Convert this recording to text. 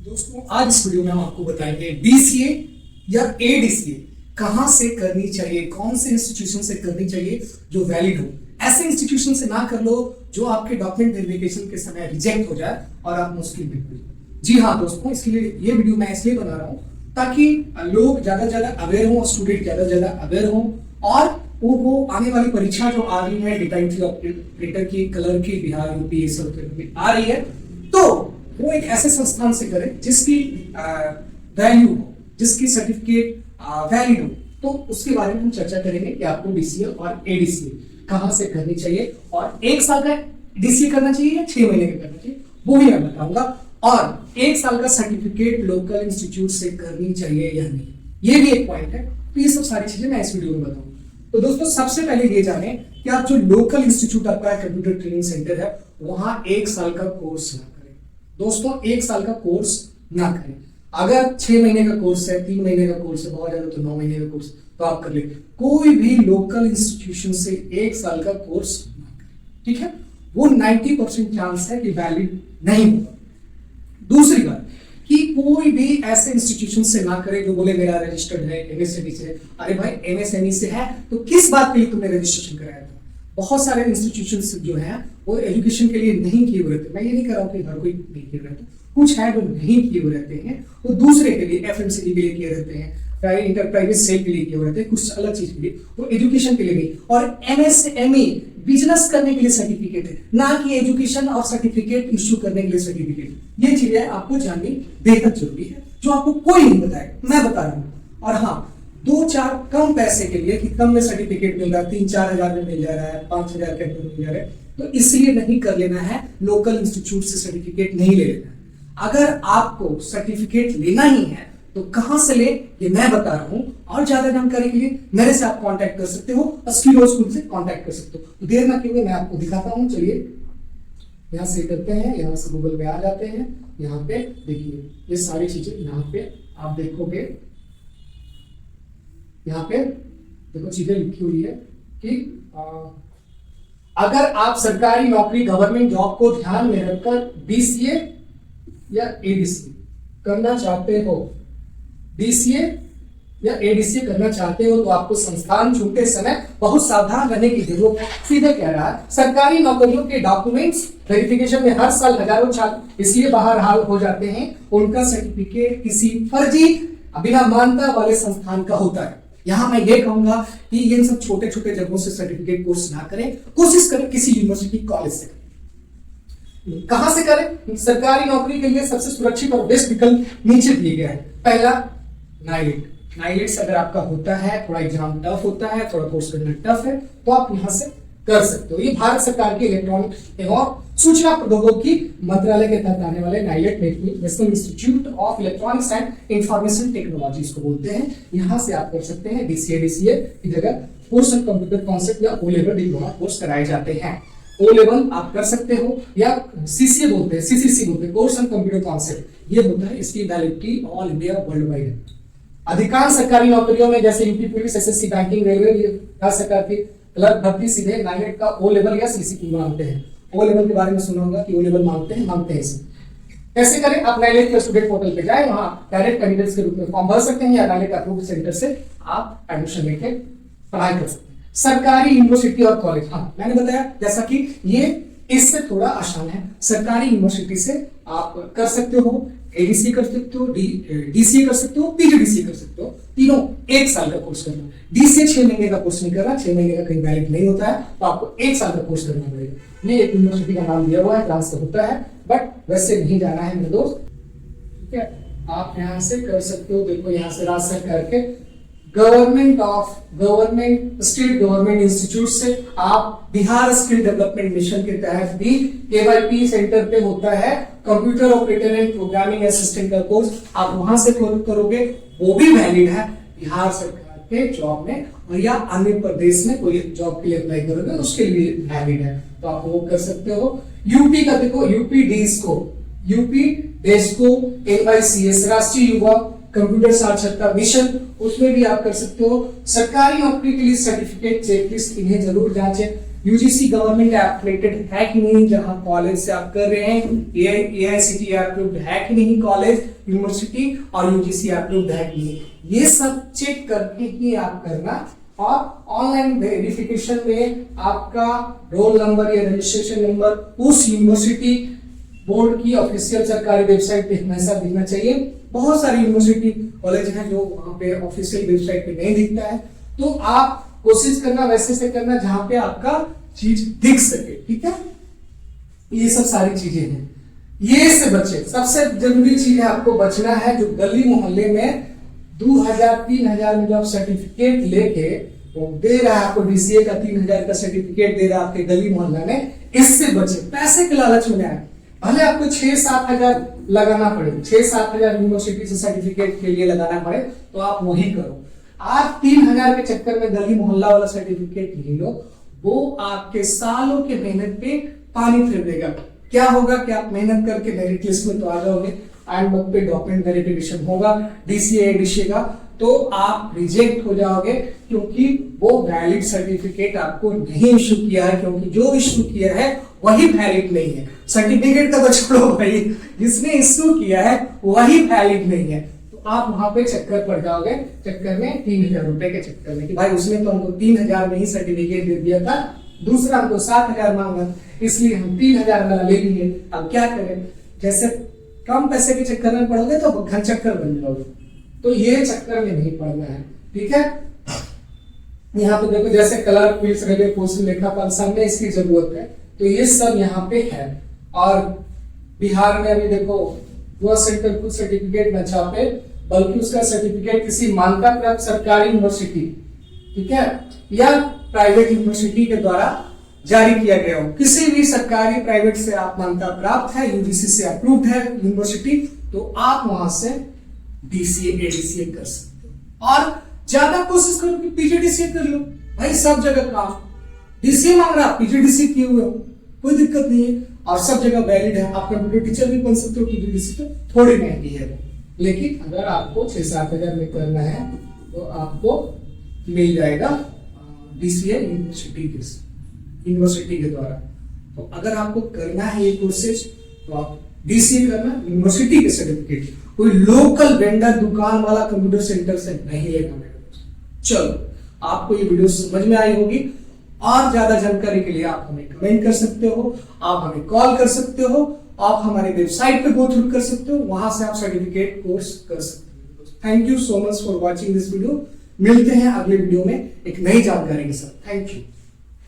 दोस्तों आज इस वीडियो में हम आपको बताएंगे डीसीए या एडीसीए कहां से करनी चाहिए, कौन से इंस्टीट्यूशन से करनी चाहिए जो वैलिड हो। ऐसे इंस्टीट्यूशन से ना कर लो जो आपके डॉक्यूमेंट वेरिफिकेशन के समय रिजेक्ट हो जाए और आप मुश्किल में पड़े। जी हाँ दोस्तों, इसलिए ये वीडियो मैं इसलिए बना रहा हूँ ताकि लोग ज्यादा से ज्यादा अवेयर हो, स्टूडेंट ज्यादा से ज्यादा अवेयर हो और वो आने वाली परीक्षा जो आ रही है डेटा एंट्री ऑपरेटर की, कलर की, बिहार यूपी ये सब आ रही है, तो वो एक ऐसे संस्थान से करें जिसकी वैल्यू हो, जिसकी सर्टिफिकेट वैलिड हो। तो उसके बारे में हम चर्चा करेंगे कि आपको डीसीए और एडीसीए कहां से करनी चाहिए और 1 साल का डीसीए करना चाहिए या 6 महीने का करना चाहिए वो भी मैं बताऊंगा, और 1 साल का सर्टिफिकेट लोकल इंस्टीट्यूट से करनी चाहिए या नहीं, ये भी एक पॉइंट है। तो ये सब सारी चीजें मैं इस वीडियो में बताऊंगा। तो दोस्तों सबसे पहले ये जाने कि आप जो लोकल इंस्टीट्यूट आपका कंप्यूटर ट्रेनिंग सेंटर है वहां 1 साल का कोर्स ना करें। दोस्तों 1 साल का कोर्स ना करें। अगर 6 महीने का कोर्स है, 3 महीने का कोर्स है, बहुत ज्यादा तो 9 महीने का कोर्स तो आप कर ले। कोई भी लोकल इंस्टीट्यूशन से 1 साल का कोर्स ना करें, ठीक है। वो 90% चांस है कि वैलिड नहीं होगा। दूसरी बात कि कोई भी ऐसे इंस्टीट्यूशन से ना करे जो बोले मेरा रजिस्टर्ड है एमएसएमई से। अरे भाई एमएसएमई से है तो किस बात के लिए तुमने रजिस्ट्रेशन कराया था? बहुत सारे इंस्टीट्यूशंस जो हैं वो एजुकेशन के लिए नहीं किए हुए रहते। मैं ये नहीं कर रहा हूँ कि हर कोई नहीं किए रहते, कुछ है जो नहीं किए हुए रहते हैं, वो दूसरे के लिए एफएमसीजी के लिए किए रहते हैं, इंटरप्राइजेज सेल के लिए किए हुए रहते हैं, कुछ अलग चीज के लिए, वो एजुकेशन के लिए नहीं। और एमएसएमई बिजनेस करने के लिए सर्टिफिकेट है, ना कि एजुकेशन और सर्टिफिकेट इश्यू करने के लिए सर्टिफिकेट। ये चीजें आपको जाननी बेहद जरूरी है जो आपको कोई नहीं बताएगा, मैं बता रहा हूँ। और हाँ, 2-4 कम पैसे के लिए कि कम में सर्टिफिकेट मिल रहा है, 3-4 हजार में मिल जा रहा है, 5,000 के अंदर मिल जा रहा है, तो इसलिए नहीं कर लेना है। लोकल इंस्टीट्यूट से सर्टिफिकेट नहीं ले लेना है। अगर आपको सर्टिफिकेट लेना ही है तो कहां से ले ये मैं बता रहा हूं, और ज्यादा जानकारी के लिए मेरे से आप कांटेक्ट कर सकते हो, स्किलो स्कूल से कांटेक्ट कर सकते हो। तो देर ना किए मैं आपको दिखाता हूं। चलिए यहां से करते हैं, यहां से गूगल पे आ जाते हैं। यहां पे देखिए ये सारी चीजें यहां पे आप देखोगे, यहां पे देखो चीजें लिखी हुई है कि अगर आप सरकारी नौकरी गवर्नमेंट जॉब को ध्यान में रखकर डीसीए या एडीसीए करना चाहते हो, डीसीए या एडीसीए करना चाहते हो तो आपको संस्थान चुनते समय बहुत सावधान रहने की जरूरत है। सीधे कह रहा है, सरकारी नौकरियों के डॉक्यूमेंट्स वेरिफिकेशन में हर साल हजारों छात्र इसलिए बाहर हाल हो जाते हैं, उनका सर्टिफिकेट किसी फर्जी बिना मान्यता वाले संस्थान का होता है। यहां मैं ये कहूंगा कि ये सब छोटे छोटे जगहों से सर्टिफिकेट कोर्स ना करें, कोशिश करें किसी यूनिवर्सिटी कॉलेज से करें। कहां से करें? सरकारी नौकरी के लिए सबसे सुरक्षित और बेस्ट विकल्प नीचे दिए गए हैं। पहला नाइलेट। नाइलेट से अगर आपका होता है, थोड़ा एग्जाम टफ होता है, थोड़ा कोर्स करना टफ है, तो आप यहां से कर सकते हो। ये भारत सरकार के इलेक्ट्रॉनिक एवं सूचना प्रौद्योगिकी मंत्रालय के तहत आने वाले NIELIT national institute of electronics and information technology इसको बोलते हैं। यहां से आप कर सकते हैं। डीसीए डीसीए की जगह कोर्स इन कंप्यूटर कॉन्सेप्ट या ओ लेवल डिप्लोमा कोर्स कराए जाते हैं। ओ लेवल आप कर सकते हो या सीसीए बोलते हैं, सीसीसी बोलते हैं, कोर्स इन कंप्यूटर कॉन्सेप्ट। ये होता है, इसकी validity all India world wide है। अधिकांश सरकारी नौकरियों में जैसे UP police, SSC, banking, railway, राज्य सरकार की क्लर्क भर्ती सीधे नाइलेट का ओ लेवल या सीसी मांगते हैं। ओ लेवल के बारे में सुना होगा कि ओ लेवल मांगते हैं इसे। कैसे करें? आप नाइलेट के स्टूडेंट पोर्टल पे जाए, वहां डायरेक्ट कैंडिडेट्स के रूप में फॉर्म भर सकते हैं या नाइलेट अप्रूव्ड सेंटर से आप एडमिशन लेके पढ़ाई कर सकते हैं। सरकारी यूनिवर्सिटी और कॉलेज, हाँ मैंने बताया जैसा कि ये इससे थोड़ा आसान है। सरकारी यूनिवर्सिटी से आप कर सकते हो, एडीसी कर सकते हो, डीसीए कर सकते हो, पीजीडीसीए कर सकते हो। तीनों 1 साल का कोर्स करना। डीसीए 6 महीने का कोर्स नहीं करना, 6 महीने का कहीं वैलिड नहीं होता है, तो आपको 1 साल का कोर्स करना पड़ेगा। ये एक यूनिवर्सिटी का नाम दिया हुआ है, ट्रांस होता है, बट वैसे नहीं जाना है मेरे दोस्त, ठीक है। आप यहाँ से कर सकते हो। देखो यहाँ से राज्य सरकार के गवर्नमेंट स्टेट गवर्नमेंट इंस्टीट्यूट से आप बिहार स्किल डेवलपमेंट मिशन के तहत भी केवाईपी सेंटर पे होता है computer operator and programming assistant का कोर्स, आप वहां से करोगे, वो भी वैलिड है बिहार सरकार के जॉब में, और या अन्य प्रदेश में कोई जॉब के लिए अप्लाई करोगे उसके लिए वैलिड है, तो आप वो कर सकते हो। यूपी का देखो, यूपी डेस्को NYCS राष्ट्रीय युवा कंप्यूटर साक्षरता मिशन, उसमें भी आप कर सकते हो। सरकारी नौकरी के लिए सर्टिफिकेट चेकलिस्ट इन्हें जरूर जांचें। यूजीसी गवर्नमेंट एफिलेटेड है कि नहीं, जहां कॉलेज से आप कर रहे हैं, ये एआईसीटीई अप्रूव्ड है कि नहीं कॉलेज यूनिवर्सिटी, और यूजीसी अप्रूव्ड है कि नहीं, ये सब चेक करके ही आप करना। और ऑनलाइन वेरिफिकेशन में आपका रोल नंबर या रजिस्ट्रेशन नंबर उस यूनिवर्सिटी बोर्ड की ऑफिशियल सरकारी वेबसाइट पे हमेशा दिखना चाहिए। बहुत सारी यूनिवर्सिटी कॉलेज हैं जो वहां पे ऑफिशियल वेबसाइट पे नहीं दिखता है, तो आप कोशिश करना वैसे से करना जहां पे आपका चीज दिख सके, ठीक है। ये सब सारी चीजें हैं, ये से बचे। सबसे जरूरी चीज है आपको बचना है, जो गली मोहल्ले में 2000-3000 में जो आप सर्टिफिकेट लेके वो दे रहा है आपको, डीसीए का 3000 का सर्टिफिकेट दे रहा है आपके गली मोहल्ला में, इससे बचे। पैसे के लालच में आए, भले आपको 6-7 हजार लगाना पड़े, 6-7 हजार यूनिवर्सिटी से सर्टिफिकेट के लिए लगाना पड़े, तो आप वही करो। आप 3000 के चक्कर में गली मोहल्ला वाला सर्टिफिकेट ले लो, वो आपके सालों के मेहनत पे पानी फेर देगा। क्या होगा कि आप मेहनत करके मेरिट लिस्ट में तो आ जाओगे, एंड वक्त पे डॉक्यूमेंट वेरिफिकेशन होगा डीसीए डीसीए का, तो आप रिजेक्ट हो जाओगे, क्योंकि वो वैलिड सर्टिफिकेट आपको नहीं इशू किया है, क्योंकि जो इशू किया है वही वैलिड नहीं है। सर्टिफिकेट का तो छोड़ो भाई, जिसने इशू किया है वही वैलिड नहीं है, तो आप वहां पे चक्कर पड़ जाओगे, चक्कर में 3000 रुपए के चक्कर में, कि भाई उसने तो हमको 3000 में ही सर्टिफिकेट दे दिया था, दूसरा हमको 7000 मांगा, इसलिए हम 3000 वाला ले लिए। अब क्या करें, जैसे कम पैसे के चक्कर में पड़ोगे तो घन चक्कर बन जाओगे, तो ये चक्कर में नहीं पड़ना है, ठीक है। यहाँ पे देखो, जैसे कलर फील्ड्स रेलवे पोस्ट लेखापाल सामने इसकी जरूरत है, तो ये सब यहाँ पे है। और बिहार में अभी देखो युवा सेंटर कुछ सर्टिफिकेट न छापे, बल्कि उसका सर्टिफिकेट किसी मान्यता प्राप्त सरकारी यूनिवर्सिटी, ठीक है, या प्राइवेट यूनिवर्सिटी के द्वारा जारी किया गया हो। किसी भी सरकारी प्राइवेट से आप मान्यता प्राप्त है, यूजीसी से अप्रूव्ड है यूनिवर्सिटी, तो आप वहां से डीसीए एडीसीए कर सकते हो। और ज्यादा कोशिश करो कि पीजीडीसीए कर लो, भाई सब जगह काम डीसीए मांग रहा, पीजीडीसीए किए हुए हो, कोई दिक्कत नहीं है, और सब जगह वैलिड है। आप कंप्यूटर टीचर भी बन सकते हो, पीजीडीसीए तो थोड़ी महंगी है, लेकिन अगर आपको 6-7 हजार में करना है तो आपको मिल जाएगा डीसीए यूनिवर्सिटी के द्वारा। तो अगर आपको करना है ये कोर्सेज, तो आप डीसीए करना, यूनिवर्सिटी के सर्टिफिकेट, कोई लोकल वेंडर दुकान वाला कंप्यूटर सेंटर से नहीं लेना मेरे दोस्त। चलो, आपको ये वीडियो समझ में आई होगी, और ज्यादा जानकारी के लिए आप हमें कमेंट कर सकते हो, आप हमें कॉल कर सकते हो, आप हमारे वेबसाइट पे गो थ्रू कर सकते हो, वहां से आप सर्टिफिकेट कोर्स कर सकते हो। Thank you so much for watching this video. मिलते हैं अगले वीडियो में एक नई जानकारी के साथ। Thank you.